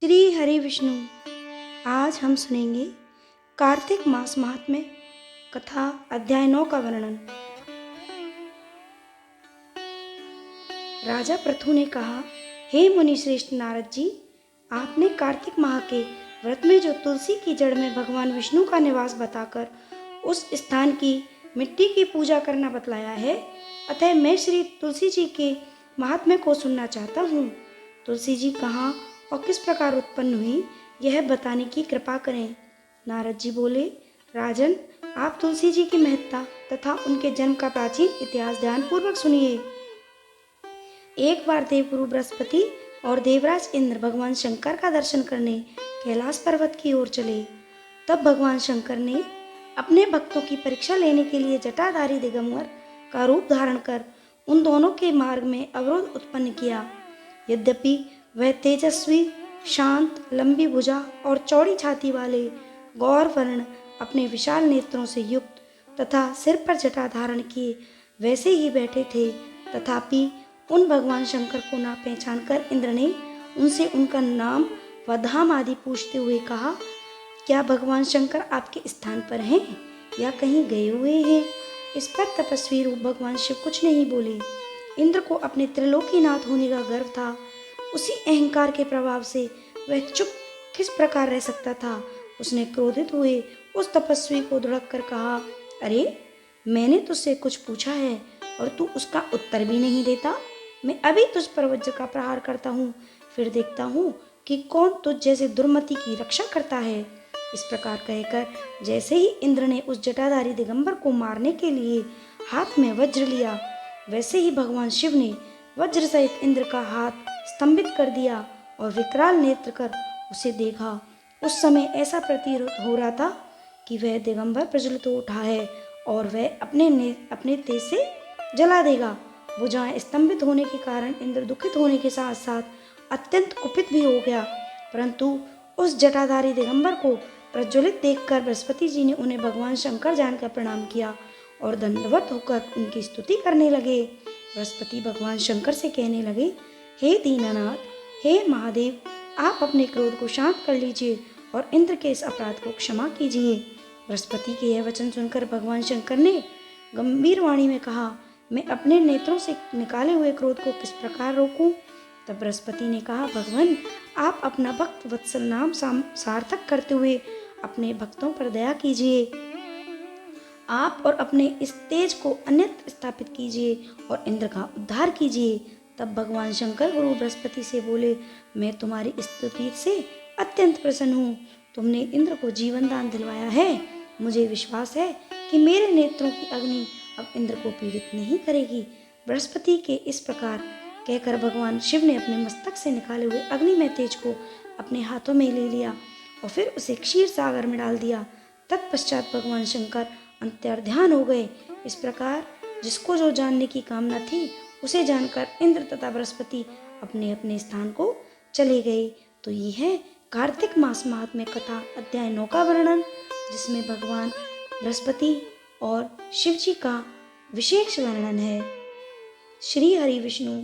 श्री हरि विष्णु। आज हम सुनेंगे कार्तिक मास महात्म्य कथा अध्याय 9 का वर्णन। राजा पृथु ने कहा, हे मुनि श्रेष्ठ नारद जी, आपने कार्तिक माह के व्रत में जो तुलसी की जड़ में भगवान विष्णु का निवास बताकर उस स्थान की मिट्टी की पूजा करना बतलाया है, अतः मैं श्री तुलसी जी के महात्म्य को सुनना चाहता हूँ। तुलसी जी कहाँ और किस प्रकार उत्पन्न हुई, यह बताने की कृपा करें। नारद जी बोले, राजन, आप तुलसी जी की महत्ता तथा उनके जन्म का प्राचीन इतिहास ध्यानपूर्वक सुनिए। एक बार देवगुरु बृहस्पति और देवराज इंद्र भगवान शंकर का दर्शन करने कैलाश पर्वत की ओर चले। तब भगवान शंकर ने अपने भक्तों की परीक्षा लेने के लिए जटाधारी दिगंबर का रूप धारण कर उन दोनों के मार्ग में अवरोध उत्पन्न किया। यद्यपि वह तेजस्वी, शांत, लंबी भुजा और चौड़ी छाती वाले गौर वर्ण अपने विशाल नेत्रों से युक्त तथा सिर पर जटा धारण किए वैसे ही बैठे थे, तथापि उन भगवान शंकर को ना पहचान कर इंद्र ने उनसे उनका नाम व धाम आदि पूछते हुए कहा, क्या भगवान शंकर आपके स्थान पर हैं या कहीं गए हुए हैं? इस पर तपस्वी रूप भगवान शिव कुछ नहीं बोले। इंद्र को अपने त्रिलोकीनाथ होने का गर्व था। उसी अहंकार के प्रभाव से वह चुप किस प्रकार रह सकता था। उसने क्रोधित हुए उस तपस्वी को धुड़क कर कहा, अरे, मैंने तुझसे कुछ पूछा है और तू उसका उत्तर भी नहीं देता। मैं अभी तुझ पर वज्र का प्रहार करता हूँ, फिर देखता हूँ कि कौन तुझ जैसे दुर्मति की रक्षा करता है। इस प्रकार कहकर जैसे ही इंद्र ने उस जटाधारी दिगंबर को मारने के लिए हाथ में वज्र लिया, वैसे ही भगवान शिव ने वज्र सहित इंद्र का हाथ स्तंभित कर दिया और विकराल नेत्र कर उसे देखा। उस समय ऐसा प्रतीत हो रहा था कि वह दिगंबर प्रज्वलित हो उठा है और वह अपने तेज से जला देगा। भुजाएं स्तंभित होने के कारण इंद्र दुखित होने के साथ साथ अत्यंत कुपित भी हो गया, परंतु उस जटाधारी दिगंबर को प्रज्वलित देखकर बृहस्पति जी ने उन्हें भगवान शंकर जानकर प्रणाम किया और दंडवत होकर उनकी स्तुति करने लगे। बृहस्पति भगवान शंकर से कहने लगे, हे दीनानाथ, हे महादेव, आप अपने क्रोध को शांत कर लीजिए और इंद्र के इस अपराध को क्षमा कीजिए। बृहस्पति के यह वचन सुनकर भगवान शंकर ने गंभीर वाणी में कहा, मैं अपने नेत्रों से निकाले हुए क्रोध को किस प्रकार रोकूं? तब बृहस्पति ने कहा, भगवान, आप अपना भक्त वत्सल नाम सार्थक करते हुए अपने भक्तों पर दया कीजिए। आप और अपने इस तेज को अन्यत्र स्थापित कीजिए और इंद्र का उद्धार कीजिए। तब भगवान शंकर गुरु बृहस्पति से बोले, मैं तुम्हारी स्तुति से अत्यंत प्रसन्न हूँ। तुमने इंद्र को जीवन दान दिलवाया है। मुझे विश्वास है कि मेरे नेत्रों की अग्नि अब इंद्र को पीड़ित नहीं करेगी। बृहस्पति के इस प्रकार कहकर भगवान शिव ने अपने मस्तक से निकाले हुए अग्निमय तेज को अपने हाथों में ले लिया और फिर उसे क्षीर सागर में डाल दिया। तत्पश्चात भगवान शंकर अंतर्ध्यान हो गए। इस प्रकार जिसको जो जानने की कामना थी उसे जानकर इंद्र तथा बृहस्पति अपने अपने स्थान को चले गए। तो ये है कार्तिक मास महात्म्य कथा अध्याय 9 का वर्णन, जिसमें भगवान बृहस्पति और शिव जी का विशेष वर्णन है। श्री हरि विष्णु।